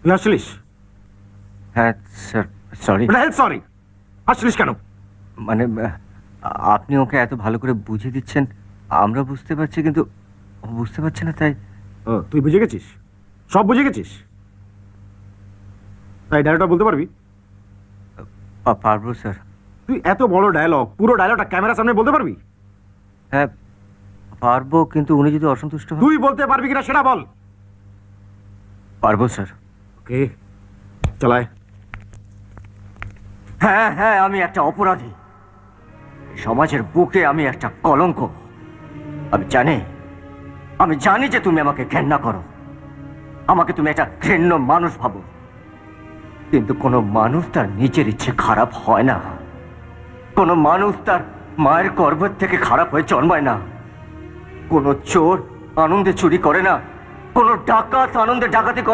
তুই হাসছিলিস? হ্যাঁ sir, sorry. Sorry, হাসছিলিস কেন? মানে আপনি ওকে এত ভালো করে বুঝিয়ে দিচ্ছেন, আমরা বুঝতে পারছি, কিন্তু ও বুঝতে পারছে না, তাই। তুই বুঝে গেছিস, সব বুঝে গেছিস, তাই ডায়লগটা বলতে পারবি? পারবো স্যার। তুই এত বড় ডায়লগ, পুরো ডায়লগটা ক্যামেরার সামনে বলতে পারবি? হ্যাঁ পারবো, কিন্তু উনি যদি অসন্তুষ্ট হন। তুই বলতে পারবি কিনা সেটা বল। পারবো স্যার। ওকে, চালায়। হ্যাঁ হ্যাঁ, আমি একটা অপরাধী, সমাজের বুকে আমি একটা কলঙ্ক। আমি জানি যে তুমি আমাকে ঘেন্না করো, আমাকে তুমি একটা ঘৃণ্য মানুষ ভাবো, কিন্তু কোনো মানুষ তার নিজের ইচ্ছে খারাপ হয় না। কোনো মানুষ তার মায়ের গর্ভের থেকে খারাপ হয়ে জন্মায় না। কোনো চোর আনন্দে চুরি করে না, কোনো ডাকাত আনন্দে ডাকাতি করে